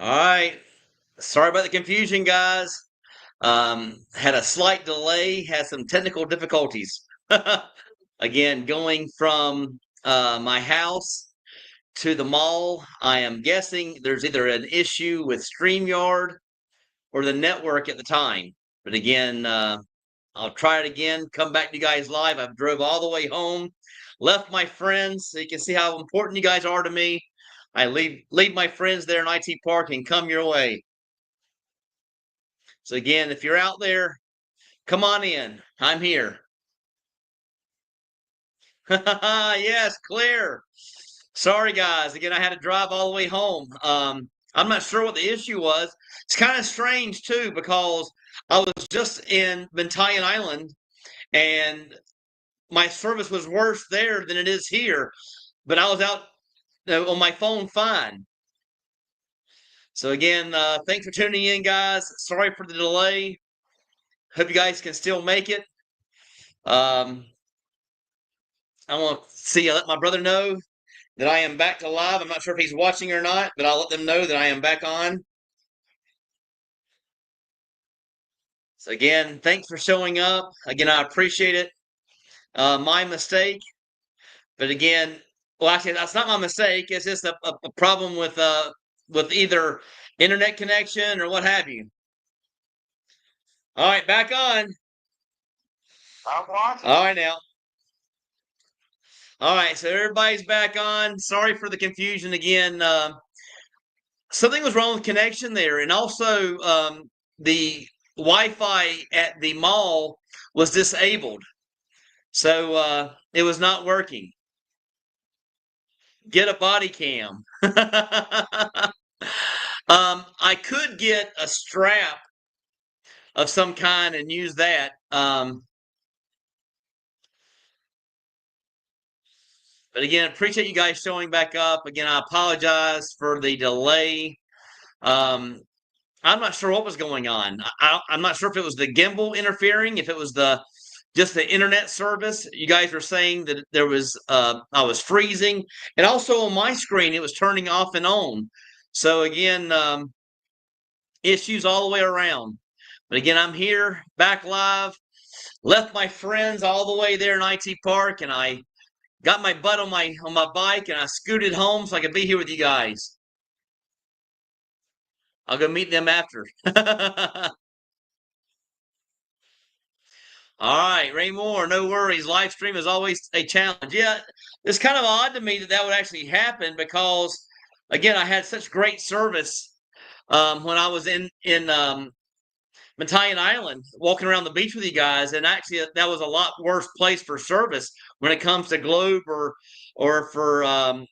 All right. Sorry about the confusion, guys. Had a slight delay, had some technical difficulties. Again, going from my house to the mall, I am guessing there's either an issue with StreamYard or the network at the time. But again, I'll try it again, come back to you guys live. I've drove all the way home, left my friends, so you can see how important you guys are to me. I leave my friends there in IT Park and come your way. So again, if you're out there, come on in. I'm here. Yes, clear. Sorry, guys. Again, I had to drive all the way home. I'm not sure what the issue was. It's kind of strange too because I was just in Bentayan Island and my service was worse there than it is here. But I was out on my phone fine. So again, thanks for tuning in, guys. Sorry for the delay. Hope you guys can still make it. Um, I want to see. I let my brother know that I am back to live. I'm not sure if he's watching or not, but I'll let them know that I am back on. So again, thanks for showing up. Again, I appreciate it. My mistake, but again, well, actually, that's not my mistake. It's just a problem with either internet connection or what have you. All right, back on. I'm watching. All right now. All right, so everybody's back on. Sorry for the confusion again. Something was wrong with connection there, and also the Wi-Fi at the mall was disabled, so it was not working. Get a body cam. I could get a strap of some kind and use that. But again, appreciate you guys showing back up. Again, I apologize for the delay. Um, I'm not sure what was going on. I'm not sure if it was the gimbal interfering, if it was just the internet service. You guys were saying that there was I was freezing, and also on my screen it was turning off and on. So again, issues all the way around. But again, I'm here back live. Left my friends all the way there in IT Park, and I got my butt on my bike, and I scooted home so I could be here with you guys. I'll go meet them after. All right, Ray Moore, no worries. Live stream is always a challenge. Yeah, it's kind of odd to me that that would actually happen because, again, I had such great service when I was in Bentayan Island, walking around the beach with you guys, and actually that was a lot worse place for service when it comes to Globe or for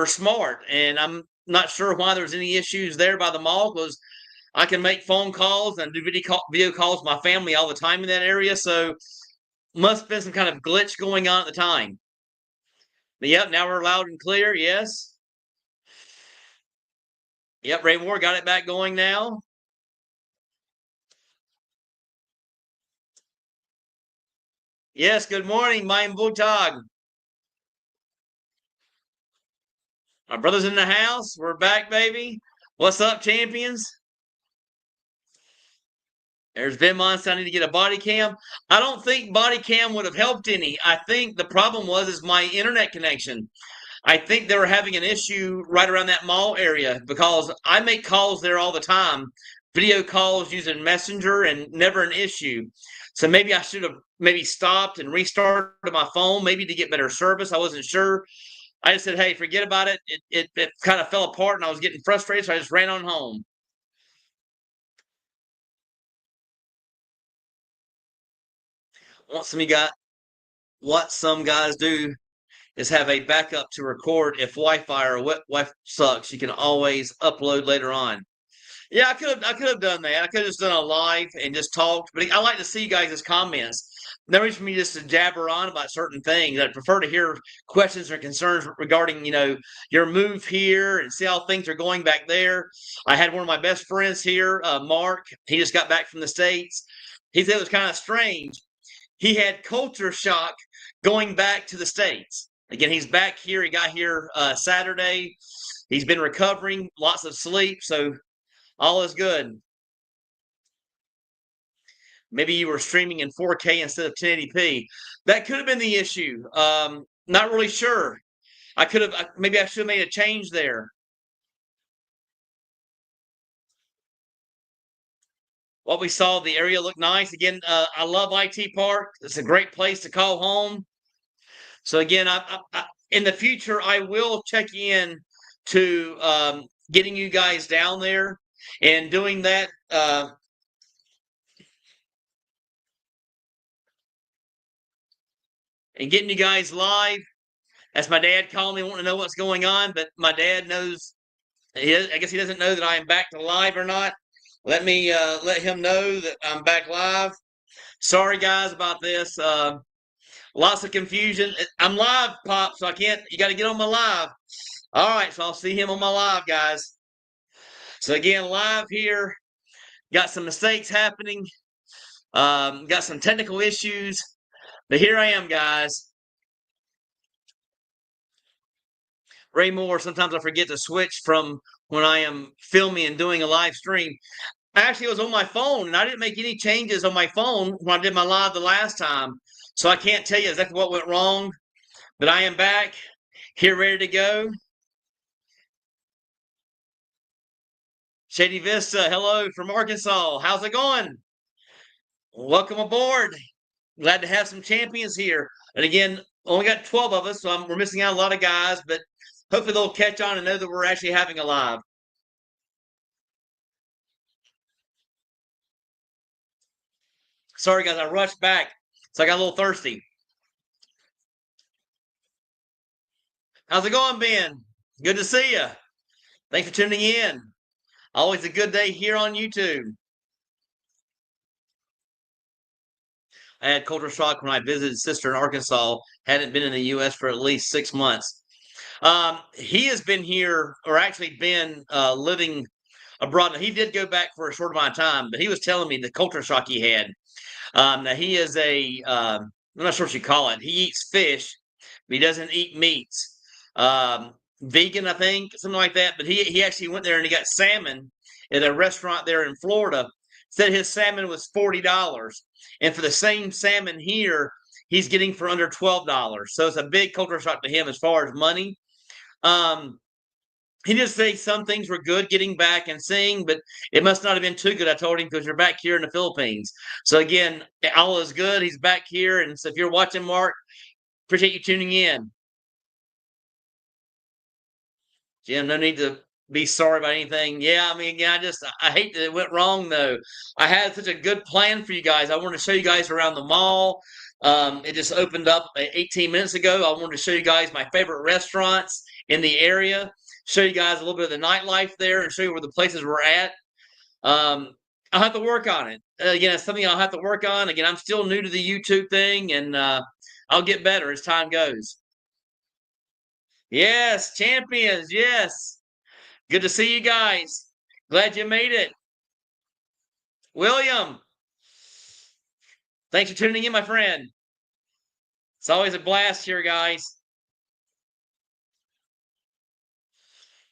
Smart. And I'm not sure why there's any issues there by the mall because I can make phone calls and do video calls with my family all the time in that area. So must have been some kind of glitch going on at the time. But yep, now we're loud and clear. Yes. Yep, Ray Moore got it back going now. Yes, good morning, mein Butag. My brother's in the house. We're back, baby. What's up, champions? There's Vinmon. I need to get a body cam. I don't think body cam would have helped any. I think the problem is my internet connection. I think they were having an issue right around that mall area because I make calls there all the time, video calls using Messenger, and never an issue. So maybe I should have maybe stopped and restarted my phone, maybe to get better service. I wasn't sure. I just said, hey, forget about it. It kind of fell apart and I was getting frustrated, so I just ran on home. What some you got what some guys do is have a backup to record if Wi-Fi or Wi-Fi sucks. You can always upload later on. Yeah, I could have done that. I could have just done a live and just talked. But I like to see you guys' comments. No reason for me just to jabber on about certain things. I'd prefer to hear questions or concerns regarding, your move here and see how things are going back there. I had one of my best friends here, Mark. He just got back from the States. He said it was kind of strange. He had culture shock going back to the States. Again, he's back here. He got here Saturday. He's been recovering, lots of sleep, so all is good. Maybe you were streaming in 4K instead of 1080p. That could have been the issue. Not really sure. Maybe I should have made a change there. What we saw, the area looked nice. Again, I love IT Park. It's a great place to call home. So again, in the future, I will check in to getting you guys down there and doing that. And getting you guys live. That's my dad calling me, wanting to know what's going on, but my dad knows. I guess he doesn't know that I am back to live or not. Let me let him know that I'm back live. Sorry, guys, about this. Lots of confusion. I'm live, Pop, so I can't. You got to get on my live. All right, so I'll see him on my live, guys. So again, live here. Got some mistakes happening. Got some technical issues. But here I am, guys. Ray Moore, sometimes I forget to switch from when I am filming and doing a live stream. Actually, it was on my phone, and I didn't make any changes on my phone when I did my live the last time. So I can't tell you exactly what went wrong. But I am back, here ready to go. Shady Vista, hello from Arkansas. How's it going? Welcome aboard. Glad to have some champions here. And again, only got 12 of us, so we're missing out a lot of guys, but hopefully they'll catch on and know that we're actually having a live. Sorry, guys, I rushed back, so I got a little thirsty. How's it going, Ben? Good to see you. Thanks for tuning in. Always a good day here on YouTube. I had culture shock when I visited sister in Arkansas. Hadn't been in the U.S. for at least 6 months. He has been here, or actually been living abroad. Now, he did go back for a short amount of time, but he was telling me the culture shock he had. Now he is I'm not sure what you call it. He eats fish, but he doesn't eat meats. Vegan, I think, something like that. But he actually went there and he got salmon at a restaurant there in Florida. Said his salmon was $40, and for the same salmon here, he's getting for under $12. So it's a big culture shock to him as far as money. He did say some things were good getting back and seeing, but it must not have been too good. I told him, because you're back here in the Philippines. So again, all is good. He's back here. And so if you're watching, Mark, appreciate you tuning in. Jim, no need to be sorry about anything. Yeah, I mean, again, I hate that it went wrong, though. I had such a good plan for you guys. I wanted to show you guys around the mall. It just opened up 18 minutes ago. I wanted to show you guys my favorite restaurants in the area, show you guys a little bit of the nightlife there, and show you where the places we're at. I'll have to work on it. Again, it's something I'll have to work on. Again, I'm still new to the YouTube thing, and I'll get better as time goes. Yes, champions. Yes. Good to see you guys. Glad you made it. William, thanks for tuning in, my friend. It's always a blast here, guys.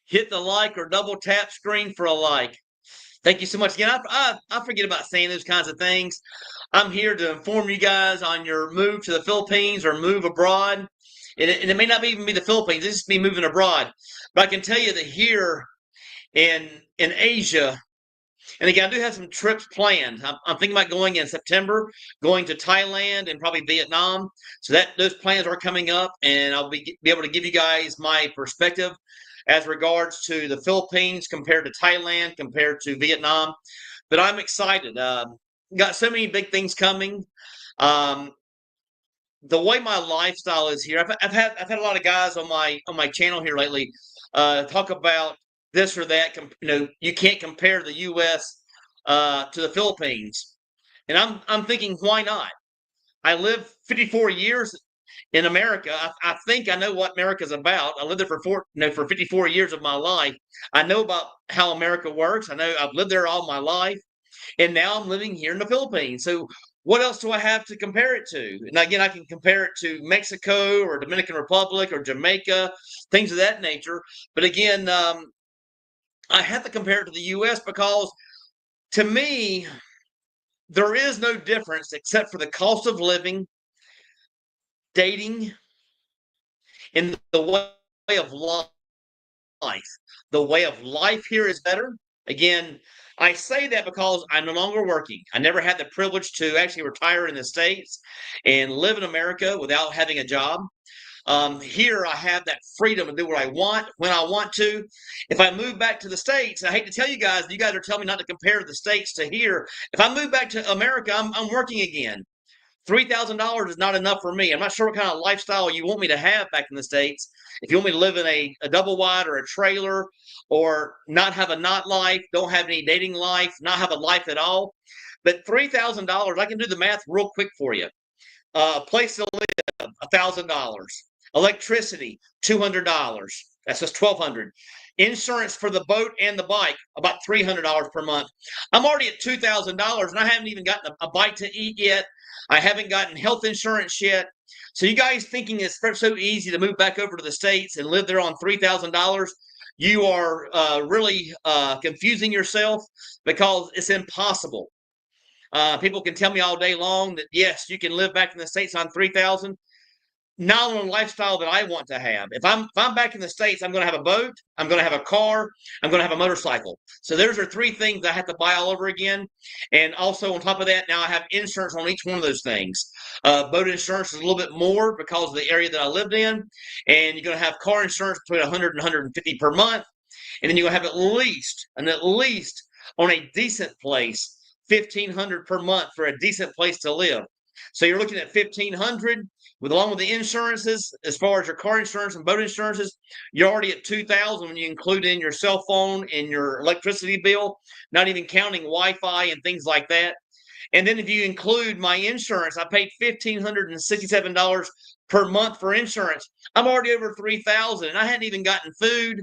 Hit the like or double tap screen for a like. Thank you so much. Again, I forget about saying those kinds of things. I'm here to inform you guys on your move to the Philippines or move abroad. And it may not even be the Philippines. It's just me moving abroad. But I can tell you that here in Asia, and again, I do have some trips planned. I'm thinking about going in September, going to Thailand and probably Vietnam. So those plans are coming up, and I'll be able to give you guys my perspective as regards to the Philippines compared to Thailand, compared to Vietnam. But I'm excited. Got so many big things coming. The way my lifestyle is here, I've had a lot of guys on my channel here lately talk about this or that. You can't compare the U.S. To the Philippines, and I'm thinking, why not? I lived 54 years in America. I think I know what America's about. I lived there for 54 years of my life. I know about how America works. I know I've lived there all my life, and now I'm living here in the Philippines. So what else do I have to compare it to? And again, I can compare it to Mexico or Dominican Republic or Jamaica, things of that nature. But again, I have to compare it to the U.S. because to me, there is no difference except for the cost of living, dating, and the way of life. The way of life here is better. Again, I say that because I'm no longer working. I never had the privilege to actually retire in the States and live in America without having a job. Here, I have that freedom to do what I want when I want to. If I move back to the States, I hate to tell you guys are telling me not to compare the States to here. If I move back to America, I'm working again. $3,000 is not enough for me. I'm not sure what kind of lifestyle you want me to have back in the States. If you want me to live in a double wide or a trailer or not have a not life, don't have any dating life, not have a life at all. But $3,000, I can do the math real quick for you. Place to live, $1,000. Electricity, $200. That's just $1,200. Insurance for the boat and the bike, about $300 per month. I'm already at $2,000, and I haven't even gotten a bite to eat yet. I haven't gotten health insurance yet. So you guys thinking it's so easy to move back over to the States and live there on $3,000, you are really confusing yourself because it's impossible. People can tell me all day long that yes, you can live back in the States on $3,000. Not on a lifestyle that I want to have. If I'm back in the States, I'm going to have a boat, I'm going to have a car, I'm going to have a motorcycle. So those are three things I have to buy all over again. And also on top of that, now I have insurance on each one of those things. Boat insurance is a little bit more because of the area that I lived in, and you're going to have car insurance between 100 and 150 per month, and then you're going to have at least on a decent place, 1,500 per month for a decent place to live. So you're looking at 1,500 along with the insurances, as far as your car insurance and boat insurances, you're already at 2,000 when you include in your cell phone and your electricity bill, not even counting Wi-Fi and things like that. And then if you include my insurance, I paid $1,567 per month for insurance. I'm already over 3,000, and I hadn't even gotten food,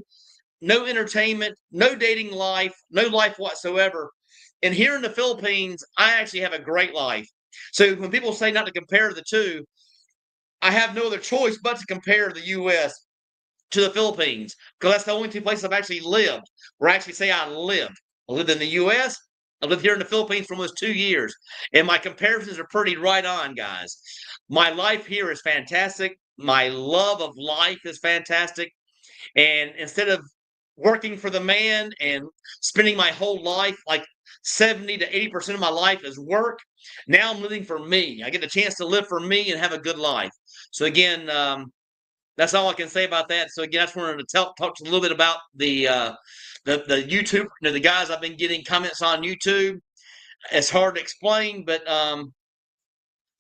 no entertainment, no dating life, no life whatsoever. And here in the Philippines, I actually have a great life. So when people say not to compare the two, I have no other choice but to compare the U.S. to the Philippines because that's the only two places I've actually lived where I actually say I lived. I lived in the U.S. I lived here in the Philippines for almost 2 years, and my comparisons are pretty right on, guys. My life here is fantastic. My love of life is fantastic. And instead of working for the man and spending my whole life, like 70 to 80% of my life is work, now I'm living for me. I get a chance to live for me and have a good life. So again, that's all I can say about that. So again, I just wanted to talk a little bit about the YouTube, the guys I've been getting comments on YouTube. It's hard to explain, but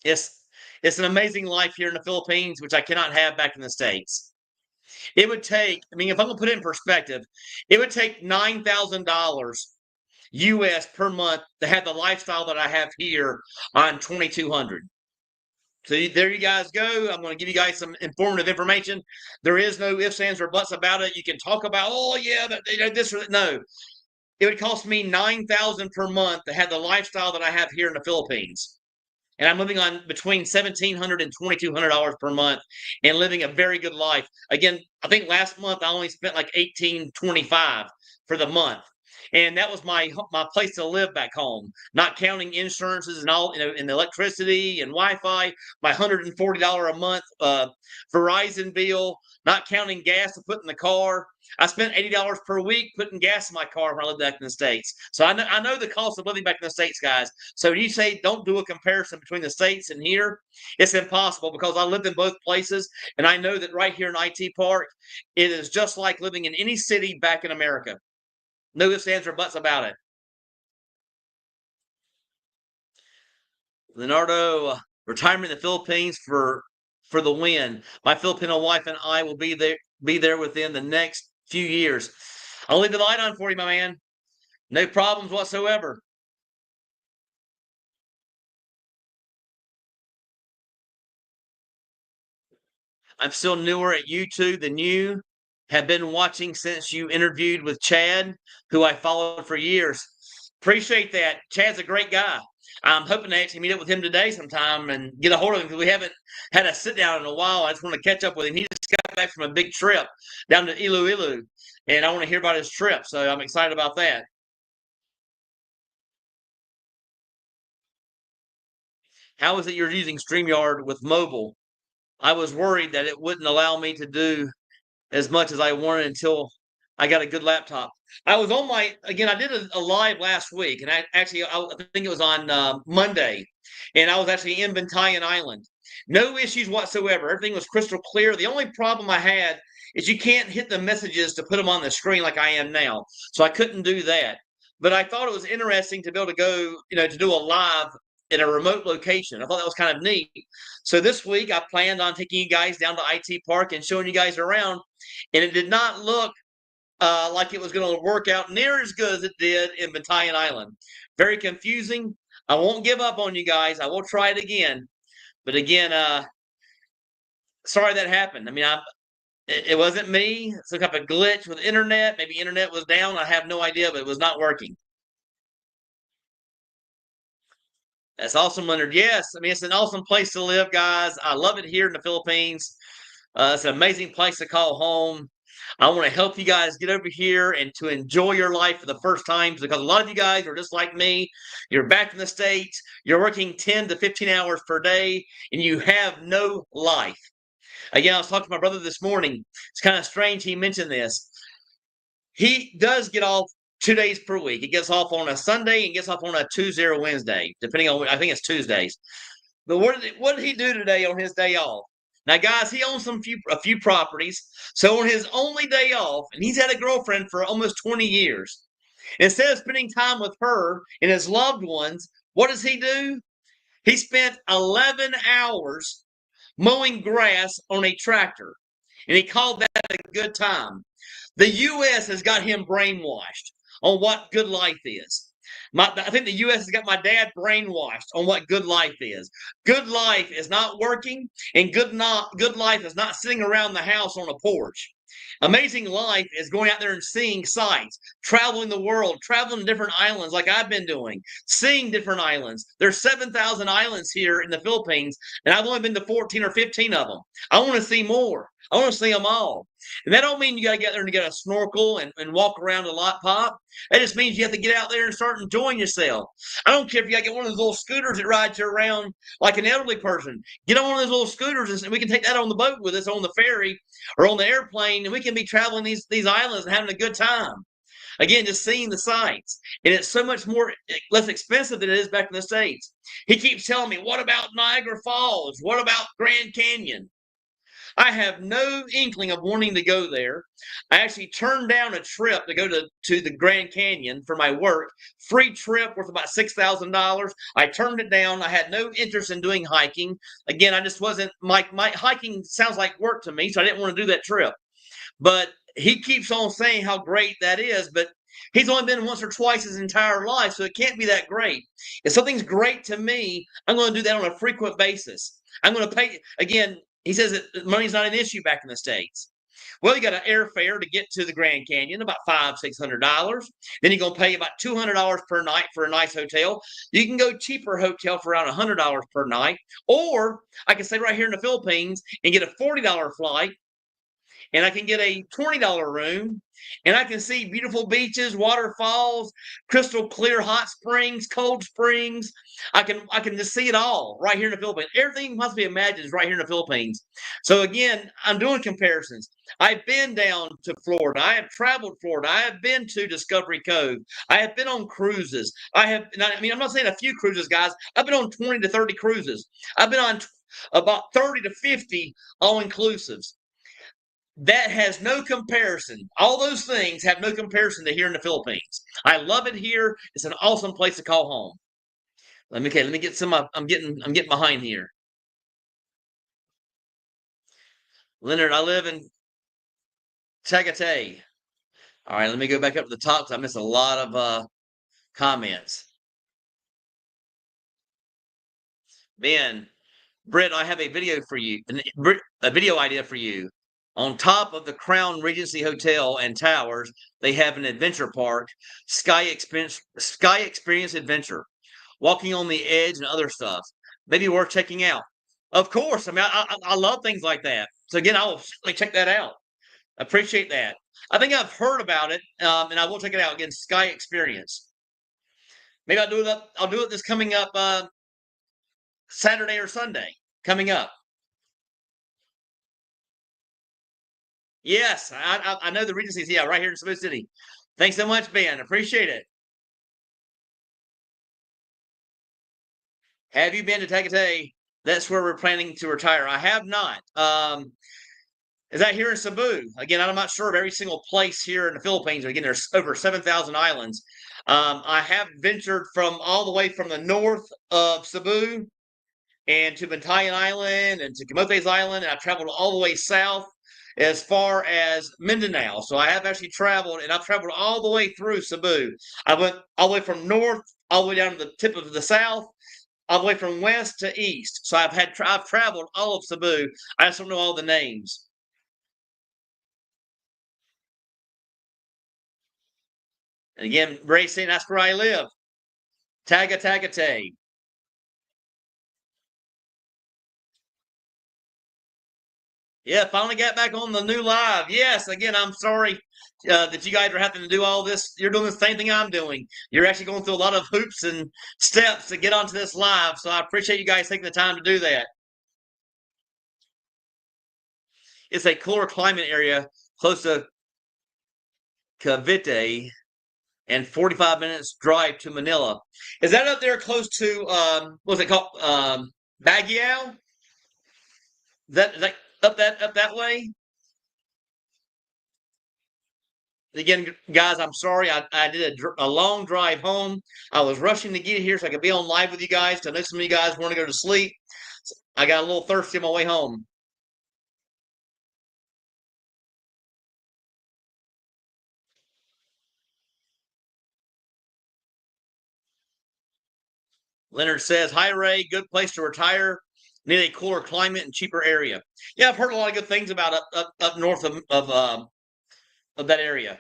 it's an amazing life here in the Philippines, which I cannot have back in the States. It would take, I mean, if I'm gonna put it in perspective, it would take $9,000 US per month to have the lifestyle that I have here on 2,200. So there you guys go. I'm going to give you guys some informative information. There is no ifs, ands, or buts about it. You can talk about, oh yeah, this or that. No, it would cost me $9,000 per month to have the lifestyle that I have here in the Philippines, and I'm living on between $1,700 and $2,200 per month, and living a very good life. Again, I think last month I only spent like $1,825 for the month. And that was my place to live back home, not counting insurances and all, and electricity and Wi-Fi. My $140 a month Verizon bill, not counting gas to put in the car. I spent $80 per week putting gas in my car when I lived back in the States. So I know the cost of living back in the States, guys. So when you say don't do a comparison between the States and here, it's impossible because I lived in both places, and I know that right here in IT Park, it is just like living in any city back in America. No ifs, ands, or buts about it. Leonardo, retirement in the Philippines for the win. My Filipino wife and I will be there within the next few years. I'll leave the light on for you, my man. No problems whatsoever. I'm still newer at YouTube than you. Have been watching since you interviewed with Chad, who I followed for years. Appreciate that. Chad's a great guy. I'm hoping to actually meet up with him today sometime and get a hold of him because we haven't had a sit down in a while. I just want to catch up with him. He just got back from a big trip down to Iloilo, and I want to hear about his trip. So I'm excited about that. How is it you're using StreamYard with mobile? I was worried that it wouldn't allow me to do as much as I wanted until I got a good laptop. I was on again, I did a live last week, and I think it was on Monday, and I was actually in Bantayan Island. No issues whatsoever. Everything was crystal clear. The only problem I had is you can't hit the messages to put them on the screen like I am now. So I couldn't do that. But I thought it was interesting to be able to go, to do a live in a remote location. I thought that was kind of neat. So this week I planned on taking you guys down to IT Park and showing you guys around, and it did not look like it was going to work out near as good as it did in Bantayan Island. Very confusing. I won't give up on you guys. I will try it again. But again, sorry that happened. I mean, it wasn't me. Some kind of a glitch with internet. Maybe internet was down. I have no idea, but it was not working. That's awesome, Leonard. Yes, I mean, it's an awesome place to live, guys. I love it here in the Philippines. It's an amazing place to call home. I want to help you guys get over here and to enjoy your life for the first time because a lot of you guys are just like me. You're back in the States. You're working 10 to 15 hours per day, and you have no life. Again, I was talking to my brother this morning. It's kind of strange he mentioned this. He does get off 2 days per week. He gets off on a Sunday and gets off on a Tuesday or Wednesday, depending on, I think it's Tuesdays. But what did he do today on his day off? Now, guys, he owns a few properties. So on his only day off, and he's had a girlfriend for almost 20 years, instead of spending time with her and his loved ones, what does he do? He spent 11 hours mowing grass on a tractor, and he called that a good time. The U.S. has got him brainwashed on what good life is. I think the U.S. has got my dad brainwashed on what good life is. Good life is not working, and good life is not sitting around the house on a porch. Amazing life is going out there and seeing sights, traveling the world, traveling to different islands like I've been doing, seeing different islands. There's 7,000 islands here in the Philippines, and I've only been to 14 or 15 of them. I want to see more. I want to see them all. And that don't mean you got to get there and get a snorkel and walk around a lot pop. That just means you have to get out there and start enjoying yourself. I don't care if you got to get one of those little scooters that rides you around like an elderly person. Get on one of those little scooters and we can take that on the boat with us on the ferry or on the airplane, and we can be traveling these islands and having a good time. Again, just seeing the sights. And it's so much less expensive than it is back in the States. He keeps telling me, what about Niagara Falls? What about Grand Canyon? I have no inkling of wanting to go there. I actually turned down a trip to go to the Grand Canyon for my work. Free trip worth about $6,000. I turned it down. I had no interest in doing hiking. Again, I just wasn't, my hiking sounds like work to me, so I didn't want to do that trip. But he keeps on saying how great that is, but he's only been once or twice his entire life, so it can't be that great. If something's great to me, I'm going to do that on a frequent basis. I'm going to pay, again, he says that money's not an issue back in the States. Well, you got an airfare to get to the Grand Canyon, about $500-$600. Then you're going to pay about $200 per night for a nice hotel. You can go cheaper hotel for around $100 per night. Or I can stay right here in the Philippines and get a $40 flight, and I can get a $20 room, and I can see beautiful beaches, waterfalls, crystal clear hot springs, cold springs. I can just see it all right here in the Philippines. Everything must be imagined is right here in the Philippines. So again, I'm doing comparisons. I've been down to Florida. I have traveled Florida. I have been to Discovery Cove. I have been on cruises. I'm not saying a few cruises, guys. I've been on 20 to 30 cruises. I've been on about 30 to 50 all-inclusives. That has no comparison. All those things have no comparison to here in the Philippines. I love it here. It's an awesome place to call home. Let me get some. I'm getting behind here. Leonard, I live in Tagaytay. All right, let me go back up to the top because I missed a lot of comments. Ben, Britt, I have a video for you. A video idea for you. On top of the Crown Regency Hotel and Towers, they have an adventure park, Sky Experience Adventure. Walking on the Edge, and other stuff. Maybe worth checking out. Of course, I mean, I love things like that. So again, I will certainly check that out. Appreciate that. I think I've heard about it, and I will check it out. Again, Sky Experience. Maybe I'll do it. I'll do it this coming up Saturday or Sunday. Coming up. Yes, I know the Regency's, yeah, right here in Cebu City. Thanks so much, Ben. Appreciate it. Have you been to Tagaytay? That's where we're planning to retire. I have not. Is that here in Cebu? Again, I'm not sure of every single place here in the Philippines. Again, there's over 7,000 islands. I have ventured from all the way from the north of Cebu and to Bantayan Island and to Camotes Island, and I've traveled all the way south as far as Mindanao. So I have actually traveled, and I've traveled all the way through Cebu. I went all the way from north, all the way down to the tip of the south, all the way from west to east. So I've traveled all of Cebu. I just don't know all the names. And again, Ray saying that's where I live. Tagaytay. Yeah, finally got back on the new live. Yes, again, I'm sorry that you guys are having to do all this. You're doing the same thing I'm doing. You're actually going through a lot of hoops and steps to get onto this live. So I appreciate you guys taking the time to do that. It's a cooler climate area close to Cavite and 45 minutes drive to Manila. Is that up there close to what's it called? Baguio? That up that way? Again, guys, I'm sorry. I did a long drive home. I was rushing to get here so I could be on live with you guys. I know some of you guys want to go to sleep. So I got a little thirsty on my way home. Leonard says, "Hi Ray, good place to retire. Need a cooler climate and cheaper area." Yeah, I've heard a lot of good things about up north of that area.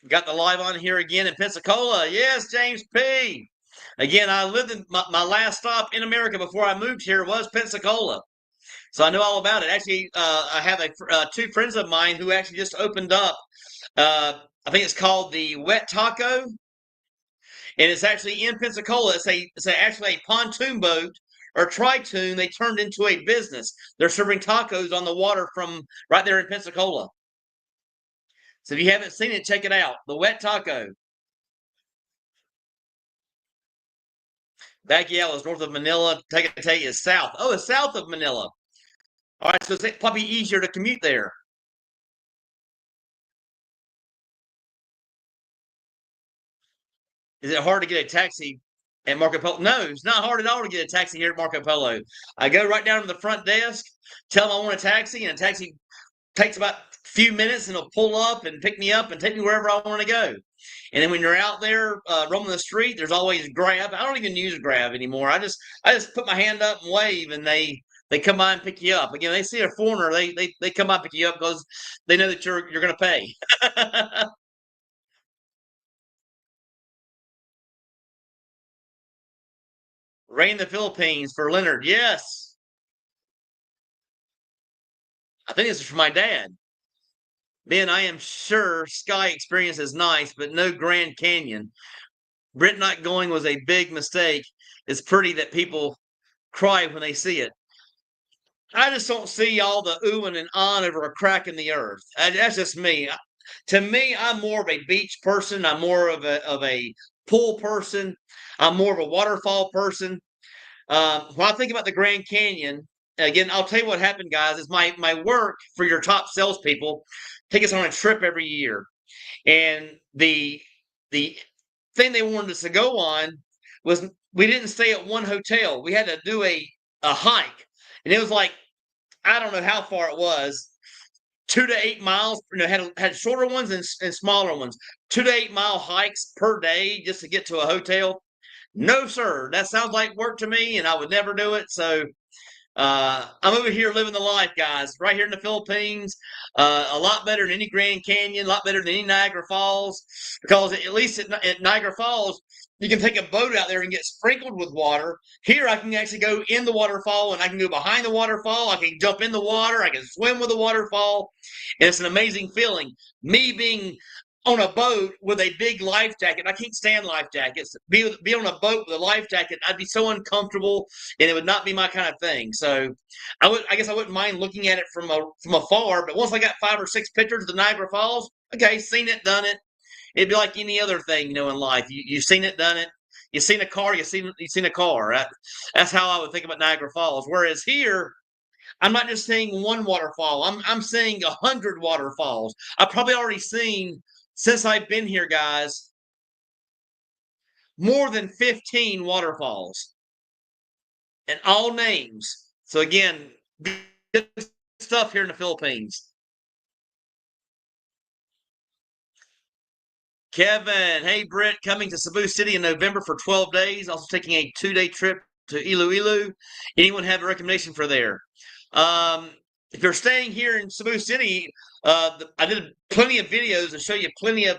Got the live on here again in Pensacola. Yes, James P. Again, I lived in my last stop in America before I moved here was Pensacola. So I know all about it. Actually, I have two friends of mine who actually just opened up. I think it's called the Wet Taco, and it's actually in Pensacola. It's actually a pontoon boat or tritoon. They turned into a business. They're serving tacos on the water from right there in Pensacola. So if you haven't seen it, check it out. The Wet Taco. Baguio is north of Manila. Tagaytay is south. Oh, it's south of Manila. All right, so it's probably easier to commute there. Is it hard to get a taxi at Marco Polo? No, it's not hard at all to get a taxi here at Marco Polo. I go right down to the front desk, tell them I want a taxi, and a taxi takes about a few minutes and it'll pull up and pick me up and take me wherever I want to go. And then when you're out there roaming the street, there's always Grab. I don't even use Grab anymore. I just put my hand up and wave, and they come by and pick you up. Again, they see a foreigner, they come by and pick you up because they know that you're going to pay. Rain the Philippines for Leonard. Yes. I think this is for my dad. Ben, I am sure Sky Experience is nice, but no Grand Canyon. Brent not going was a big mistake. It's pretty that people cry when they see it. I just don't see all the oohing and ahhing over a crack in the earth. That's just me. To me, I'm more of a beach person. I'm more of a pool person. I'm more of a waterfall person. When I think about the Grand Canyon, again, I'll tell you what happened, guys. Is my work for your top salespeople take us on a trip every year, and the thing they wanted us to go on was we didn't stay at one hotel. We had to do a hike, and it was like I don't know how far it was. 2 to 8 miles. Had shorter ones and smaller ones. 2 to 8 mile hikes per day just to get to a hotel. No, sir. That sounds like work to me, and I would never do it. So I'm over here living the life, guys, right here in the Philippines. A lot better than any Grand Canyon, a lot better than any Niagara Falls, because at least at Niagara Falls, you can take a boat out there and get sprinkled with water. Here, I can actually go in the waterfall and I can go behind the waterfall. I can jump in the water. I can swim with the waterfall. And it's an amazing feeling. Me being on a boat with a big life jacket. I can't stand life jackets. Be on a boat with a life jacket, I'd be so uncomfortable, and it would not be my kind of thing. So, I guess I wouldn't mind looking at it from afar. But once I got 5 or 6 pictures of the Niagara Falls, okay, seen it, done it. It'd be like any other thing, in life. You've seen it, done it. You've seen a car, you've seen a car. That's how I would think about Niagara Falls. Whereas here, I'm not just seeing one waterfall. I'm seeing 100 waterfalls. I've probably already seen, since I've been here, guys, more than 15 waterfalls, and all names. So again, good stuff here in the Philippines. Kevin, hey Britt, coming to Cebu City in November for 12 days. Also taking a 2-day trip to Iloilo. Anyone have a recommendation for there? If you're staying here in Cebu City, I did plenty of videos to show you plenty of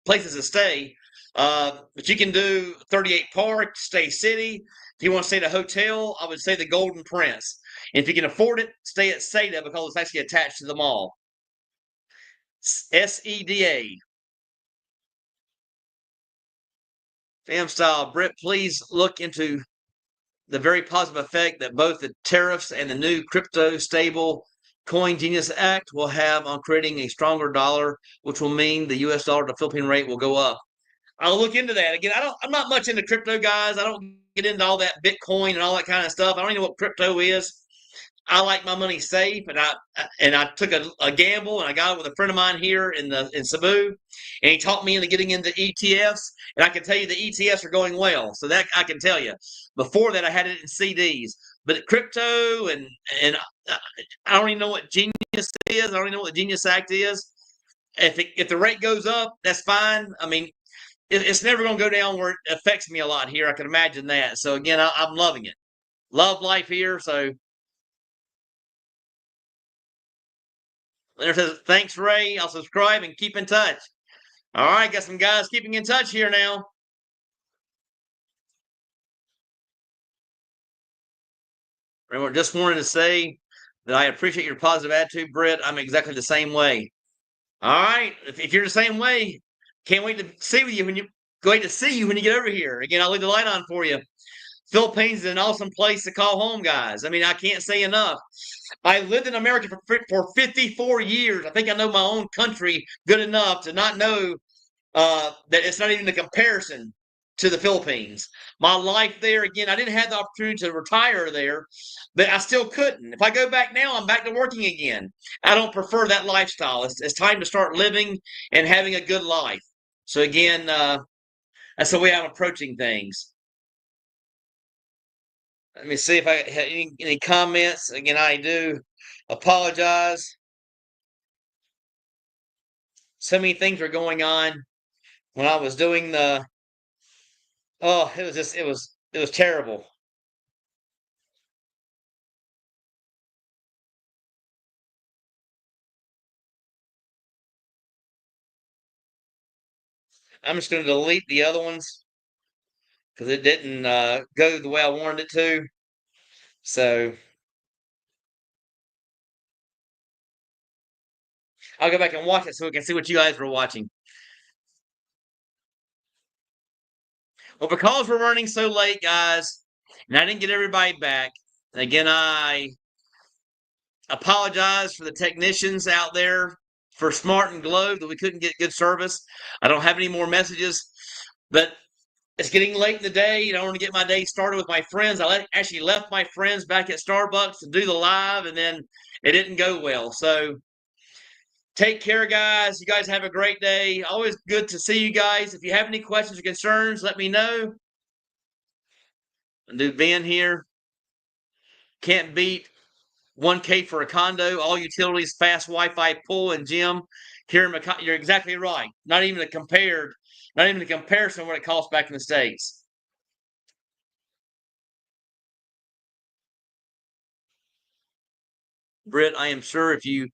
places to stay. But you can do 38 Park, Stay City. If you want to stay at a hotel, I would say the Golden Prince. And if you can afford it, stay at Seda because it's actually attached to the mall. SEDA. Fam style, Britt, please look into the very positive effect that both the tariffs and the new crypto stable Coin Genius Act will have on creating a stronger dollar, which will mean the U.S. dollar to Philippine rate will go up. I'll look into that again. I'm not much into crypto, guys. I don't get into all that Bitcoin and all that kind of stuff. I don't even know what crypto is. I like my money safe, and I took a gamble, and I got it with a friend of mine here in Cebu, and he taught me into getting into ETFs, and I can tell you the ETFs are going well. So that I can tell you. Before that, I had it in CDs, but crypto and I don't even know what Genius is. I don't even know what the Genius Act is. If the rate goes up, that's fine. I mean, it's never going to go down where it affects me a lot here. I can imagine that. So again, I'm loving it. Love life here. So Leonard says, thanks, Ray. I'll subscribe and keep in touch. All right, got some guys keeping in touch here now. Remember, just wanted to say that I appreciate your positive attitude, Britt. I'm exactly the same way. All right, if you're the same way, can't wait to see you when you get over here. Again, I'll leave the light on for you. Philippines is an awesome place to call home, guys. I mean, I can't say enough. I lived in America for 54 years. I think I know my own country good enough to not know that it's not even a comparison to the Philippines. My life there, again, I didn't have the opportunity to retire there, but I still couldn't. If I go back now, I'm back to working again. I don't prefer that lifestyle. It's time to start living and having a good life. So again, that's the way I'm approaching things. Let me see if I have any comments. Again, I do apologize. So many things were going on when I was doing the. Oh, it was terrible. I'm just going to delete the other ones because it didn't go the way I wanted it to. So I'll go back and watch it so we can see what you guys were watching. Well, because we're running so late, guys, and I didn't get everybody back, again, I apologize for the technicians out there for Smart and Globe that we couldn't get good service. I don't have any more messages, but it's getting late in the day. I want to get my day started with my friends. Actually left my friends back at Starbucks to do the live, and then it didn't go well. So take care, guys. You guys have a great day. Always good to see you guys. If you have any questions or concerns, let me know. Do Ben here. Can't beat 1K for a condo. All utilities, fast Wi-Fi, pool, and gym. Here in you're exactly right. Not even a comparison of what it costs back in the States. Britt, I am sure if you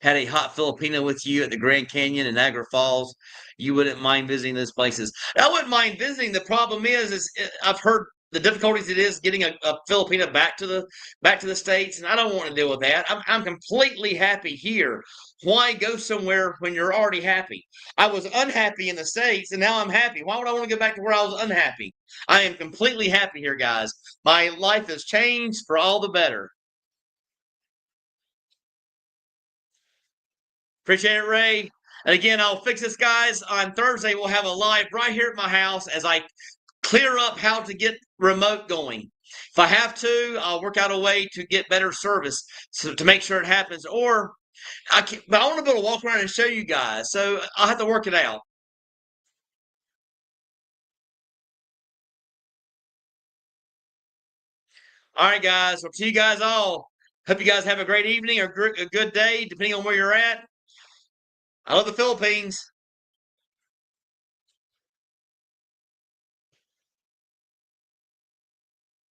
had a hot Filipino with you at the Grand Canyon and Niagara Falls, you wouldn't mind visiting those places. I wouldn't mind visiting. The problem is I've heard the difficulties it is getting a Filipino back to the States, and I don't want to deal with that. I'm completely happy here. Why go somewhere when you're already happy? I was unhappy in the States, and now I'm happy. Why would I want to go back to where I was unhappy? I am completely happy here, guys. My life has changed for all the better. Appreciate it, Ray. And again, I'll fix this, guys. On Thursday, we'll have a live right here at my house as I clear up how to get remote going. If I have to, I'll work out a way to get better service to make sure it happens. Or but I want to be able to walk around and show you guys. So I'll have to work it out. All right, guys. Well, to you guys all, hope you guys have a great evening or a good day, depending on where you're at. I love the Philippines.